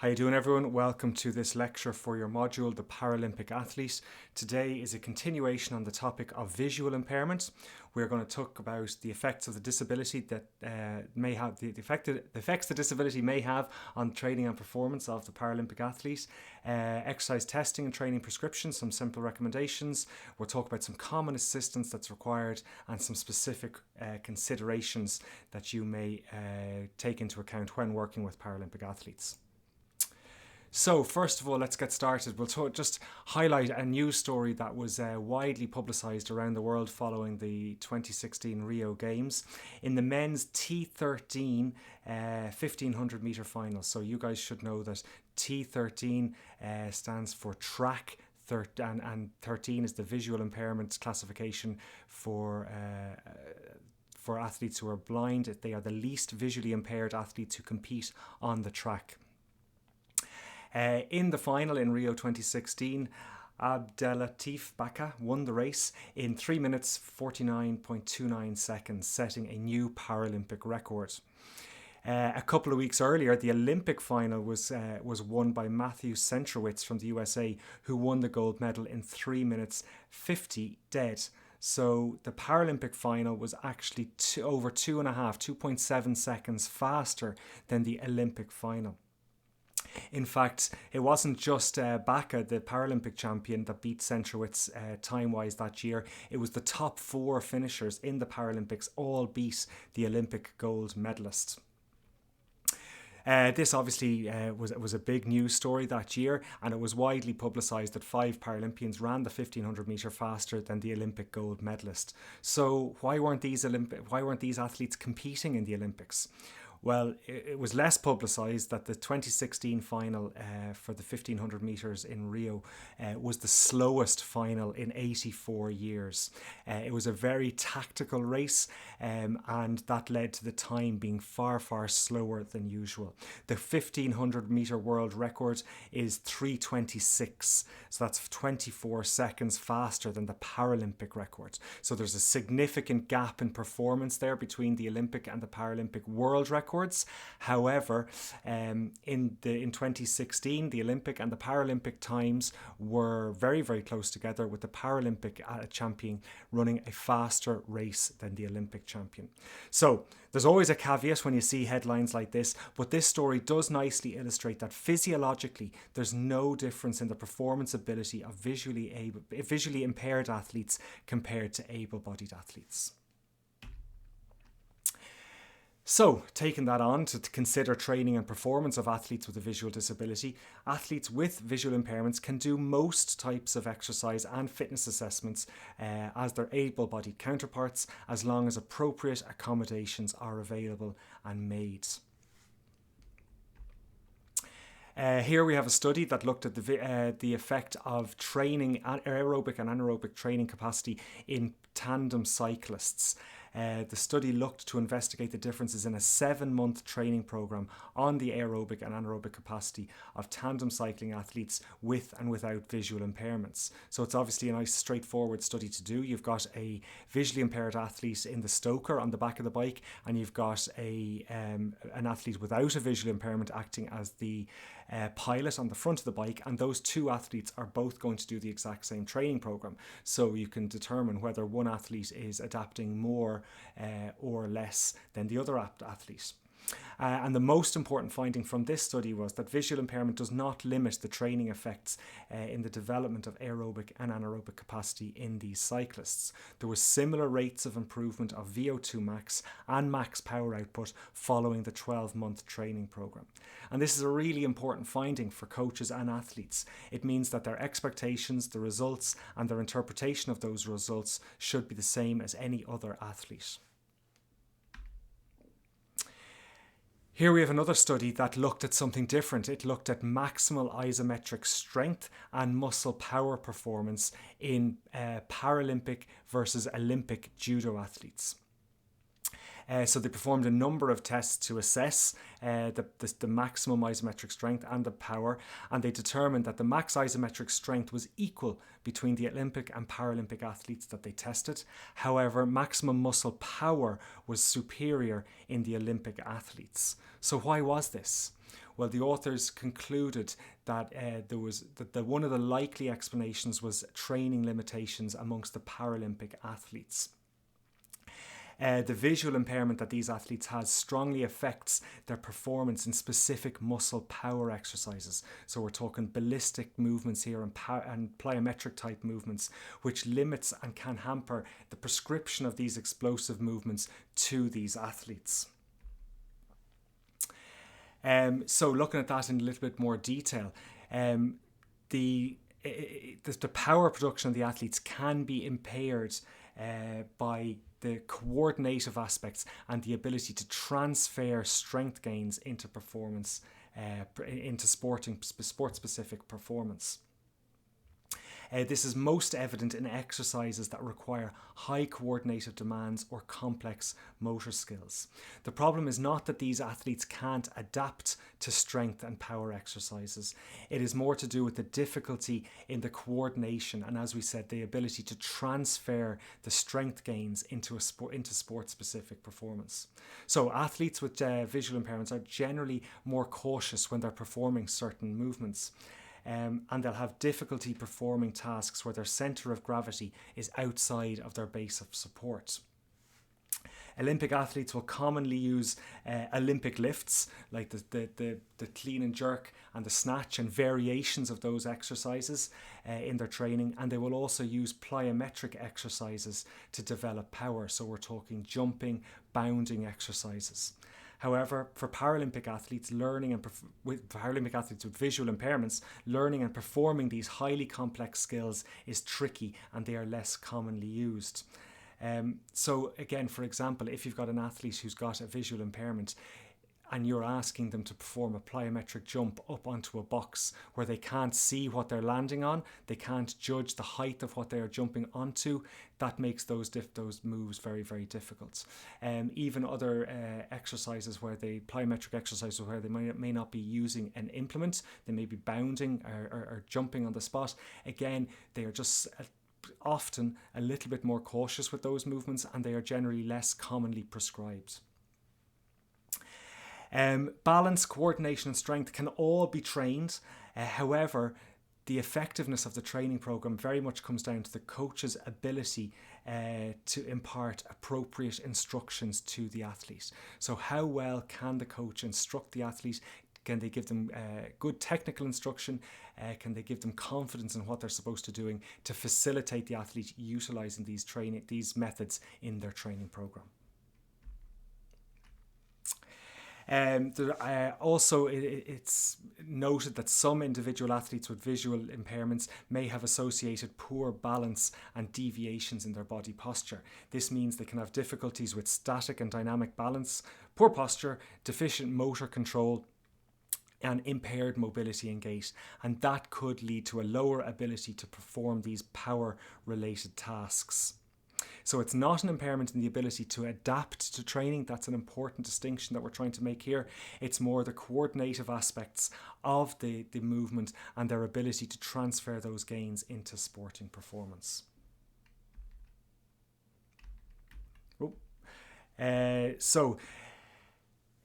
How you doing, everyone? Welcome to this lecture for your module, The Paralympic Athlete. Today is a continuation on the topic of visual impairment. We're going to talk about the effects of the disability that may have the effects the disability may have on training and performance of the Paralympic athlete, exercise testing and training prescriptions, some simple recommendations. We'll talk about some common assistance that's required and some specific considerations that you may take into account when working with Paralympic athletes. So first of all, let's get started. We'll just highlight a news story that was widely publicised around the world following the 2016 Rio Games. In the men's T13 1500 metre final. So you guys should know that T13 stands for track, and 13 is the visual impairment classification for athletes who are blind. They are the least visually impaired athletes who compete on the track. In the final in Rio 2016, Abdelatif Baka won the race in 3 minutes 49.29 seconds, setting a new Paralympic record. A couple of weeks earlier, the Olympic final was won by Matthew Centrowitz from the USA, who won the gold medal in 3 minutes 50 dead. So the Paralympic final was actually over 2.7 seconds faster than the Olympic final. In fact, it wasn't just Baka, the Paralympic champion, that beat Centrowitz time-wise that year. It was the top 4 finishers in the Paralympics all beat the Olympic gold medalist. This obviously was a big news story that year, and it was widely publicised that 5 Paralympians ran the 1500 metre faster than the Olympic gold medalist. So why weren't these athletes competing in the Olympics? Well, it was less publicised that the 2016 final for the 1500 metres in Rio was the slowest final in 84 years. It was a very tactical race, and that led to the time being far, far slower than usual. The 1500 metre world record is 3:26, so that's 24 seconds faster than the Paralympic record. So there's a significant gap in performance there between the Olympic and the Paralympic world records. However, in 2016, the Olympic and the Paralympic times were very, very close together, with the Paralympic champion running a faster race than the Olympic champion. So there's always a caveat when you see headlines like this, but this story does nicely illustrate that physiologically there's no difference in the performance ability of visually impaired athletes compared to able-bodied athletes. So, taking that on to consider training and performance of athletes with a visual disability, athletes with visual impairments can do most types of exercise and fitness assessments as their able-bodied counterparts, as long as appropriate accommodations are available and made. Here we have a study that looked at the effect of training, aerobic and anaerobic training capacity in tandem cyclists. The study looked to investigate the differences in a 7-month training program on the aerobic and anaerobic capacity of tandem cycling athletes with and without visual impairments. So it's obviously a nice straightforward study to do. You've got a visually impaired athlete in the stoker on the back of the bike, and you've got an athlete without a visual impairment acting as the pilot on the front of the bike, and those 2 athletes are both going to do the exact same training program. So you can determine whether one athlete is adapting more or less than the other athlete. And the most important finding from this study was that visual impairment does not limit the training effects in the development of aerobic and anaerobic capacity in these cyclists. There were similar rates of improvement of VO2 max and max power output following the 12-month training program. And this is a really important finding for coaches and athletes. It means that their expectations, the results, and their interpretation of those results should be the same as any other athlete. Here we have another study that looked at something different. It looked at maximal isometric strength and muscle power performance in Paralympic versus Olympic judo athletes. So they performed a number of tests to assess the maximum isometric strength and the power, and they determined that the max isometric strength was equal between the Olympic and Paralympic athletes that they tested. However, maximum muscle power was superior in the Olympic athletes. So why was this? Well, the authors concluded that one of the likely explanations was training limitations amongst the Paralympic athletes. The visual impairment that these athletes has strongly affects their performance in specific muscle power exercises. So we're talking ballistic movements here and plyometric type movements, which limits and can hamper the prescription of these explosive movements to these athletes. So looking at that in a little bit more detail, the power production of the athletes can be impaired by the coordinative aspects and the ability to transfer strength gains into performance, into sport-specific performance. This is most evident in exercises that require high coordinative demands or complex motor skills. The problem is not that these athletes can't adapt to strength and power exercises. It is more to do with the difficulty in the coordination and, as we said, the ability to transfer the strength gains into sport-specific performance. So athletes with visual impairments are generally more cautious when they're performing certain movements. And they'll have difficulty performing tasks where their centre of gravity is outside of their base of support. Olympic athletes will commonly use Olympic lifts like the clean and jerk and the snatch and variations of those exercises in their training, and they will also use plyometric exercises to develop power. So we're talking jumping, bounding exercises. However, for Paralympic athletes with visual impairments, learning and performing these highly complex skills is tricky and they are less commonly used. So again, for example, if you've got an athlete who's got a visual impairment and you're asking them to perform a plyometric jump up onto a box where they can't see what they're landing on, they can't judge the height of what they are jumping onto, that makes those moves very, very difficult. Even other plyometric exercises where they may not be using an implement, they may be bounding or jumping on the spot. Again, they are just often a little bit more cautious with those movements and they are generally less commonly prescribed. Balance, coordination and strength can all be trained. However, the effectiveness of the training program very much comes down to the coach's ability to impart appropriate instructions to the athlete. So how well can the coach instruct the athlete? Can they give them good technical instruction? Can they give them confidence in what they're supposed to be doing to facilitate the athlete utilising these methods in their training program? Also, it's noted that some individual athletes with visual impairments may have associated poor balance and deviations in their body posture. This means they can have difficulties with static and dynamic balance, poor posture, deficient motor control, and impaired mobility and gait, and that could lead to a lower ability to perform these power-related tasks. So it's not an impairment in the ability to adapt to training. That's an important distinction that we're trying to make here. It's more the coordinative aspects of the movement and their ability to transfer those gains into sporting performance. So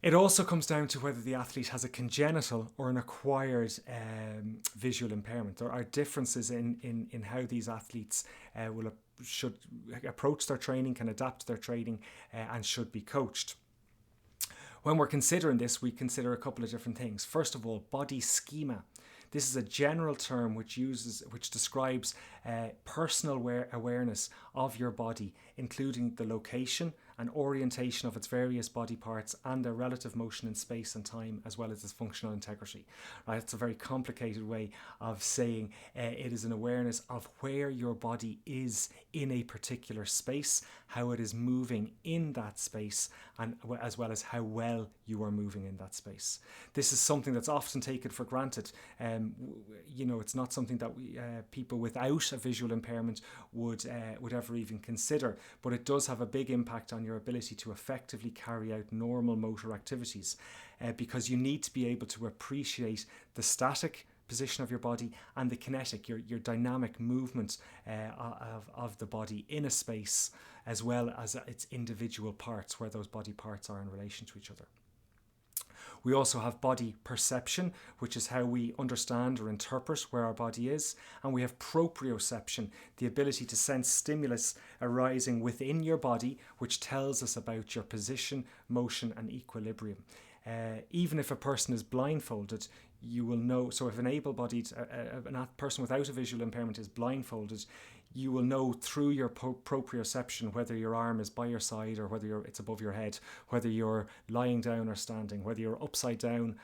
it also comes down to whether the athlete has a congenital or an acquired visual impairment. There are differences in how these athletes should approach their training, can adapt their training, and should be coached. When we're considering this, we consider a couple of different things. First of all, body schema. This is a general term which describes personal awareness of your body, including the location and orientation of its various body parts and their relative motion in space and time, as well as its functional integrity. Right? It's a very complicated way of saying it is an awareness of where your body is in a particular space, how it is moving in that space, and as well as how well you are moving in that space. This is something that's often taken for granted. It's not something that people without a visual impairment would ever even consider, but it does have a big impact on your ability to effectively carry out normal motor activities, because you need to be able to appreciate the static position of your body and the kinetic, your dynamic movement of the body in a space, as well as its individual parts, where those body parts are in relation to each other. We also have body perception, which is how we understand or interpret where our body is. And we have proprioception, the ability to sense stimulus arising within your body, which tells us about your position, motion, and equilibrium. Even if a person is blindfolded, you will know. So if an able-bodied, a person without a visual impairment is blindfolded, you will know through your proprioception whether your arm is by your side or whether it's above your head, whether you're lying down or standing, whether you're upside down,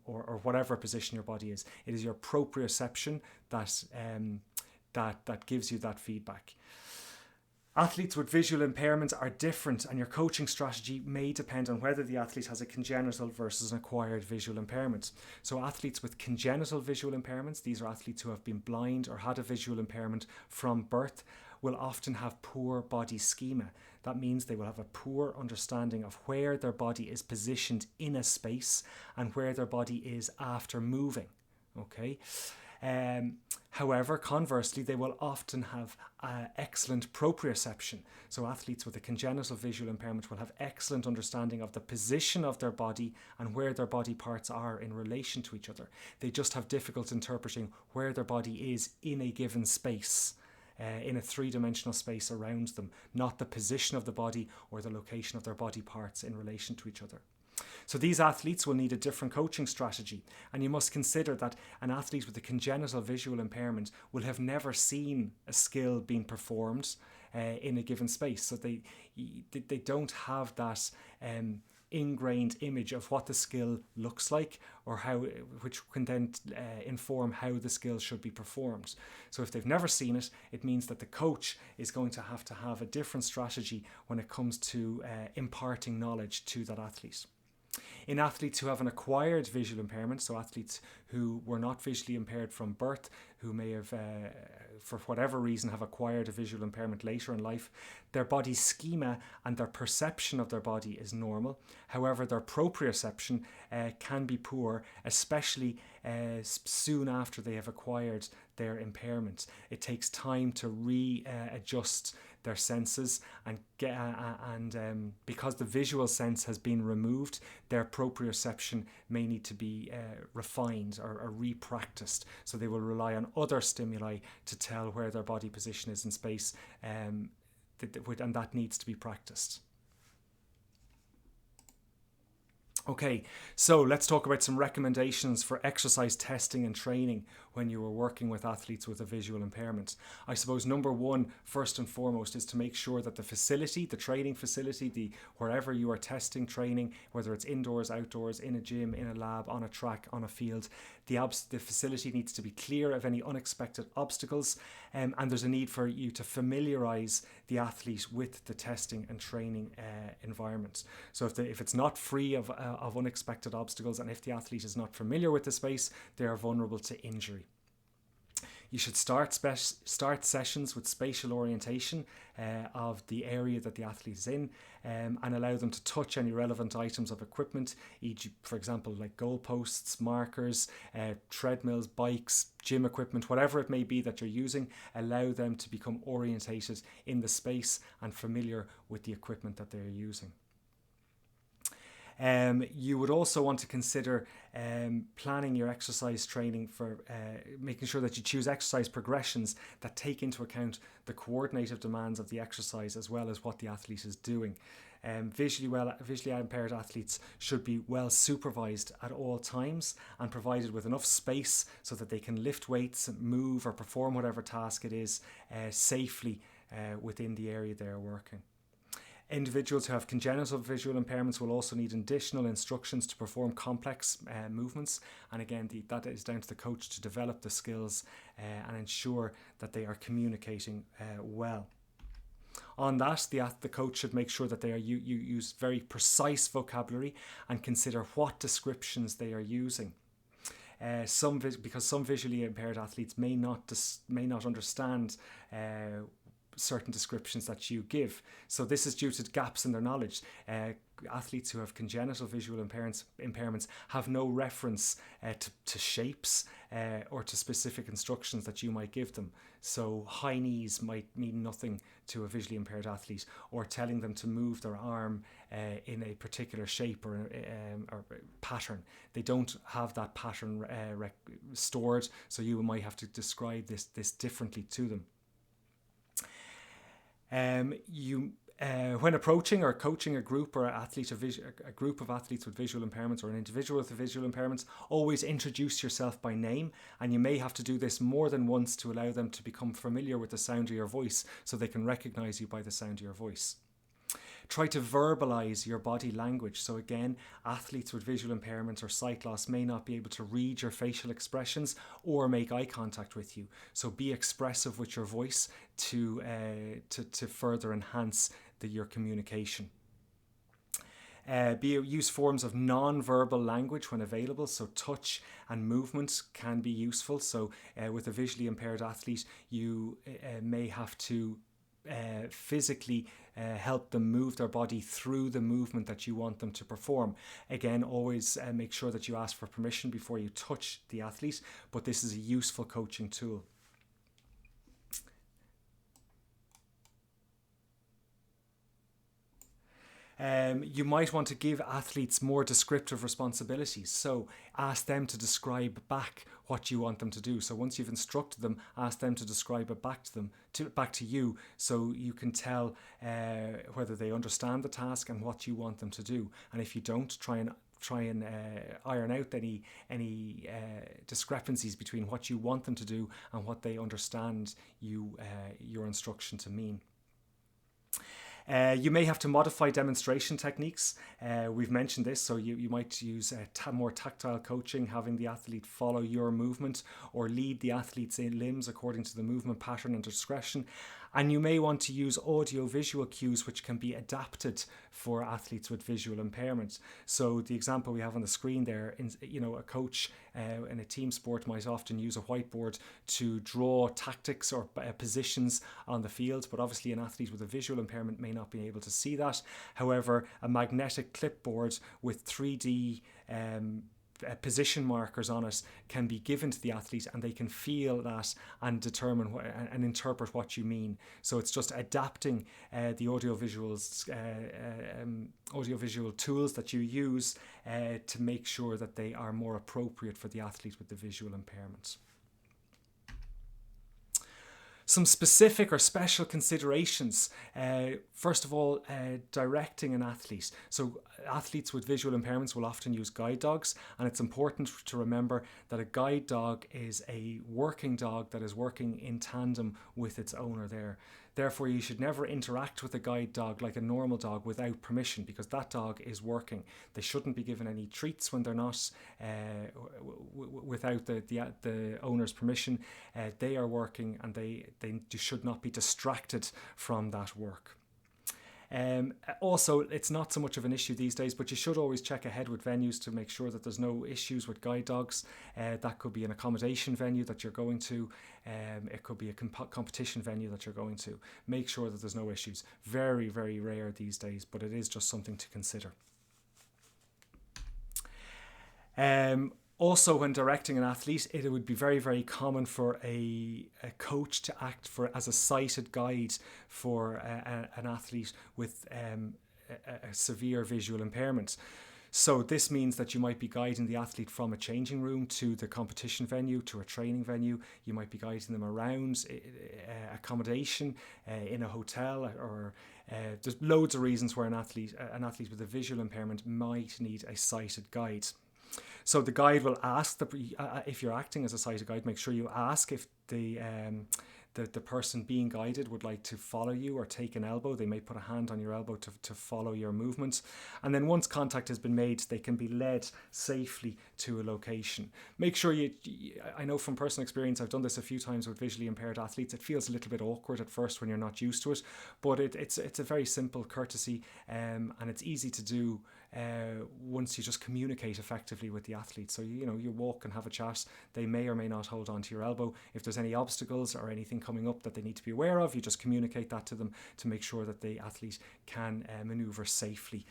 or whatever position your body is. It is your proprioception that gives you that feedback. Athletes with visual impairment are different, and your coaching strategy may depend on whether the athlete has a congenital versus an acquired visual impairment. So athletes with congenital visual impairments, these are athletes who have been blind or had a visual impairment from birth, will often have poor body schema. That means they will have a poor understanding of where their body is positioned in a space and where their body is after moving. Okay. However, conversely, they will often have excellent proprioception. So athletes with a congenital visual impairment will have excellent understanding of the position of their body and where their body parts are in relation to each other. They just have difficulty interpreting where their body is in a given space, in a three-dimensional space around them, not the position of the body or the location of their body parts in relation to each other. So these athletes will need a different coaching strategy, and you must consider that an athlete with a congenital visual impairment will have never seen a skill being performed in a given space. So they don't have that ingrained image of what the skill looks like, or which can then inform how the skill should be performed. So if they've never seen it, it means that the coach is going to have a different strategy when it comes to imparting knowledge to that athlete. In athletes who have an acquired visual impairment, so athletes who were not visually impaired from birth, who may have, for whatever reason, have acquired a visual impairment later in life, their body schema and their perception of their body is normal. However, their proprioception can be poor, especially soon after they have acquired their impairment. It takes time to readjust their senses, and because the visual sense has been removed, their proprioception may need to be refined or re-practiced. So they will rely on other stimuli to tell where their body position is in space, and that needs to be practiced. Okay, so let's talk about some recommendations for exercise testing and training when you are working with athletes with a visual impairment. I suppose number one, first and foremost, is to make sure that the facility, the training facility, wherever you are testing, training, whether it's indoors, outdoors, in a gym, in a lab, on a track, on a field, the facility needs to be clear of any unexpected obstacles, and there's a need for you to familiarise the athlete with the testing and training environment. So if it's not free of unexpected obstacles, and if the athlete is not familiar with the space, they are vulnerable to injury. You should start sessions with spatial orientation of the area that the athlete is in, and allow them to touch any relevant items of equipment, e.g., for example, like goalposts, markers, treadmills, bikes, gym equipment, whatever it may be that you're using. Allow them to become orientated in the space and familiar with the equipment that they're using. You would also want to consider planning your exercise training for making sure that you choose exercise progressions that take into account the coordinative demands of the exercise as well as what the athlete is doing. Visually impaired athletes should be well supervised at all times and provided with enough space so that they can lift weights, move, or perform whatever task it is safely within the area they are working. Individuals who have congenital visual impairments will also need additional instructions to perform complex movements, and again that is down to the coach to develop the skills and ensure that they are communicating well. On that, the coach should make sure that they use very precise vocabulary and consider what descriptions they are using. Because some visually impaired athletes may not understand certain descriptions that you give. So this is due to gaps in their knowledge. Athletes who have congenital visual impairments have no reference to shapes or to specific instructions that you might give them. So high knees might mean nothing to a visually impaired athlete, or telling them to move their arm in a particular shape or pattern. They don't have that pattern stored, so you might have to describe this differently to them. When approaching or coaching a group or a group of athletes with visual impairments, or an individual with visual impairments, always introduce yourself by name, and you may have to do this more than once to allow them to become familiar with the sound of your voice, so they can recognize you by the sound of your voice. Try to verbalize your body language. So again, athletes with visual impairment or sight loss may not be able to read your facial expressions or make eye contact with you. So be expressive with your voice to further enhance your communication. Use forms of non-verbal language when available, so touch and movement can be useful. So with a visually impaired athlete, you may have to physically help them move their body through the movement that you want them to perform. Again, always make sure that you ask for permission before you touch the athlete, but this is a useful coaching tool. You might want to give athletes more descriptive responsibilities. So ask them to describe back what you want them to do. So once you've instructed them, ask them to describe it back to you, so you can tell whether they understand the task and what you want them to do. And if you don't, try and iron out any discrepancies between what you want them to do and what they understand your instruction to mean. You may have to modify demonstration techniques. We've mentioned this, so you might use more tactile coaching, having the athlete follow your movement or lead the athlete's limbs according to the movement pattern and discretion. And you may want to use audio-visual cues which can be adapted for athletes with visual impairment. So the example we have on the screen there, a coach in a team sport might often use a whiteboard to draw tactics or positions on the field, but obviously an athlete with a visual impairment may not be able to see that. However, a magnetic clipboard with 3D position markers on it can be given to the athlete, and they can feel that and determine and interpret what you mean. So it's just adapting the audiovisual tools that you use to make sure that they are more appropriate for the athlete with the visual impairment. Some specific or special considerations. First of all, directing an athlete. So athletes with visual impairments will often use guide dogs, and it's important to remember that a guide dog is a working dog that is working in tandem with its owner there. Therefore, you should never interact with a guide dog like a normal dog without permission, because that dog is working. They shouldn't be given any treats when they're not without the owner's permission. They are working, and they should not be distracted from that work. Also, it's not so much of an issue these days, but you should always check ahead with venues to make sure that there's no issues with guide dogs. That could be an accommodation venue that you're going to. It could be a competition venue that you're going to. Make sure that there's no issues. Very, very rare these days, but it is just something to consider. Also, when directing an athlete, it would be very, very common for a coach to act as a sighted guide for an athlete with a severe visual impairment. So this means that you might be guiding the athlete from a changing room to the competition venue, to a training venue. You might be guiding them around accommodation in a hotel, or there's loads of reasons where an athlete with a visual impairment might need a sighted guide. So the guide will ask, if you're acting as a sighted guide, make sure you ask if the person being guided would like to follow you or take an elbow. They may put a hand on your elbow to follow your movements. And then once contact has been made, they can be led safely to a location. Make sure I know from personal experience, I've done this a few times with visually impaired athletes. It feels a little bit awkward at first when you're not used to it, but it's a very simple courtesy, and it's easy to do. once you just communicate effectively with the athlete. So you walk and have a chat. They may or may not hold on to your elbow. If there's any obstacles or anything coming up that they need to be aware of, you just communicate that to them to make sure that the athlete can maneuver safely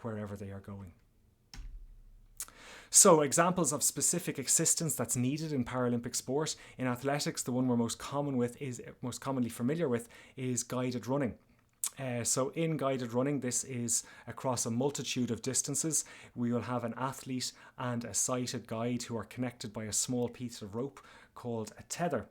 wherever they are going. So examples of specific assistance that's needed in Paralympic sport. In athletics, the one we're most commonly familiar with is guided running. So in guided running, this is across a multitude of distances. We will have an athlete and a sighted guide who are connected by a small piece of rope called a tether.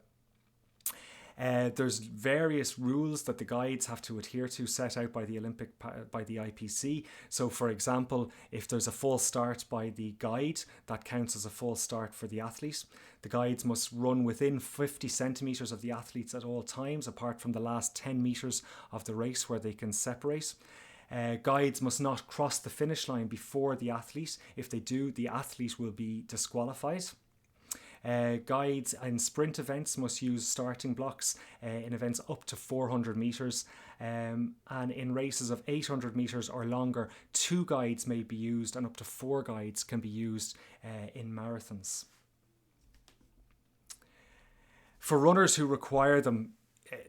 There's various rules that the guides have to adhere to, set out by the IPC. So for example, if there's a false start by the guide, that counts as a false start for the athlete. The guides must run within 50 centimetres of the athletes at all times, apart from the last 10 metres of the race where they can separate. Guides must not cross the finish line before the athlete. If they do, the athlete will be disqualified. Guides in sprint events must use starting blocks in events up to 400 metres, and in races of 800 metres or longer, 2 guides may be used, and up to 4 guides can be used in marathons. For runners who require them,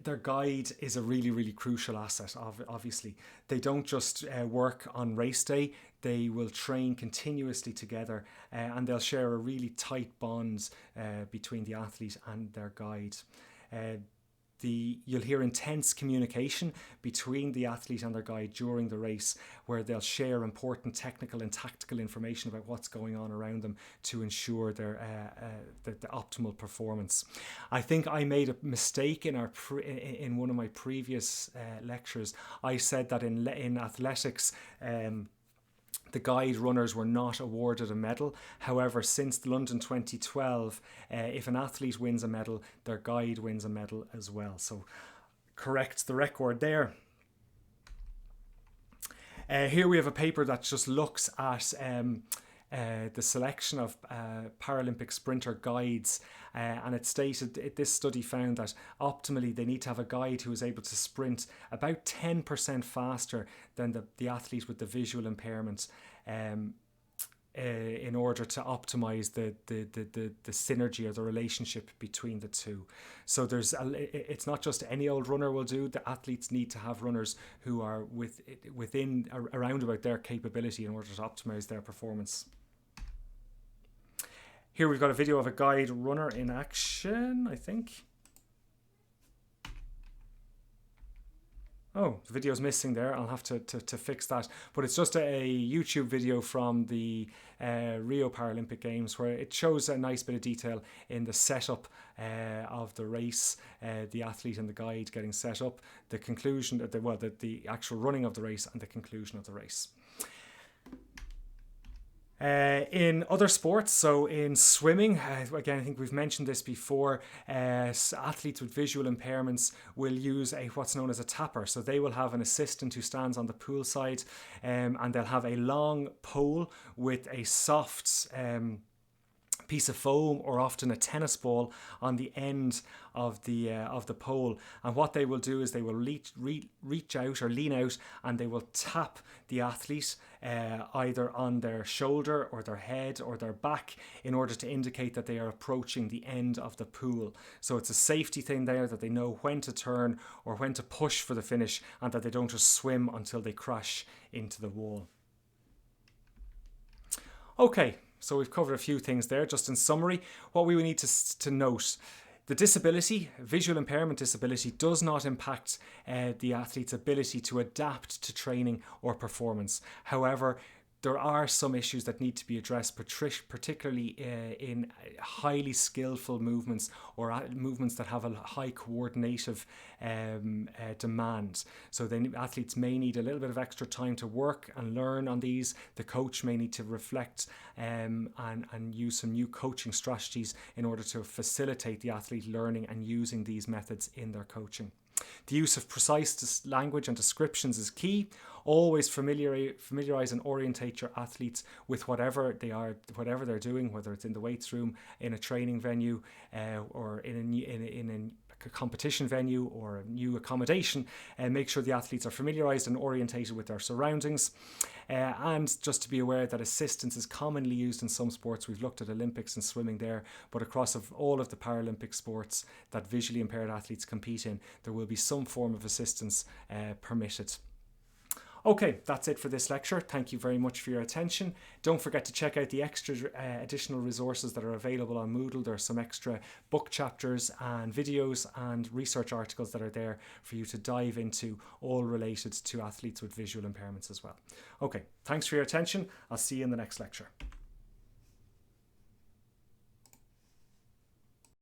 their guide is a really, really crucial asset, obviously. They don't just work on race day, they will train continuously together, and they'll share a really tight bond between the athlete and their guide. You'll hear intense communication between the athlete and their guide during the race, where they'll share important technical and tactical information about what's going on around them to ensure the optimal performance. I think I made a mistake in one of my previous lectures. I said that in athletics, the guide runners were not awarded a medal. However, since the London 2012, if an athlete wins a medal, their guide wins a medal as well. So correct the record there. Here we have a paper that just looks at the selection of Paralympic sprinter guides, and it stated this study found that optimally they need to have a guide who is able to sprint about 10% faster than the athlete with the visual impairment, in order to optimize the synergy or the relationship between the two. So it's not just any old runner will do. The athletes need to have runners who are within around about their capability in order to optimize their performance. Here we've got a video of a guide runner in action, I think. Oh, the video's missing there. I'll have to fix that. But it's just a YouTube video from the Rio Paralympic Games, where it shows a nice bit of detail in the setup of the race, the athlete and the guide getting set up, the conclusion, the actual running of the race and the conclusion of the race. In other sports, so in swimming, again, I think we've mentioned this before, athletes with visual impairments will use what's known as a tapper. So they will have an assistant who stands on the pool side, and they'll have a long pole with a soft piece of foam, or often a tennis ball, on the end of the pole. And what they will do is they will reach out or lean out, and they will tap the athlete either on their shoulder or their head or their back, in order to indicate that they are approaching the end of the pool. So it's a safety thing there, that they know when to turn or when to push for the finish, and that they don't just swim until they crash into the wall. Okay, so we've covered a few things there. Just in summary, what we need to note: the disability, visual impairment disability, does not impact the athlete's ability to adapt to training or performance. However, there are some issues that need to be addressed, particularly in highly skillful movements, or movements that have a high coordinative demand. So then athletes may need a little bit of extra time to work and learn on these. The coach may need to reflect and use some new coaching strategies in order to facilitate the athlete learning and using these methods in their coaching. The use of precise language and descriptions is key. Always familiarize and orientate your athletes with whatever they're doing, whether it's in the weights room, in a training venue, or in a competition venue or a new accommodation, make sure the athletes are familiarised and orientated with their surroundings. And just to be aware that assistance is commonly used in some sports. We've looked at Olympics and swimming there, but across all of the Paralympic sports that visually impaired athletes compete in, there will be some form of assistance permitted. Okay, that's it for this lecture. Thank you very much for your attention. Don't forget to check out the extra additional resources that are available on Moodle. There are some extra book chapters and videos and research articles that are there for you to dive into, all related to athletes with visual impairments as well. Okay, thanks for your attention. I'll see you in the next lecture.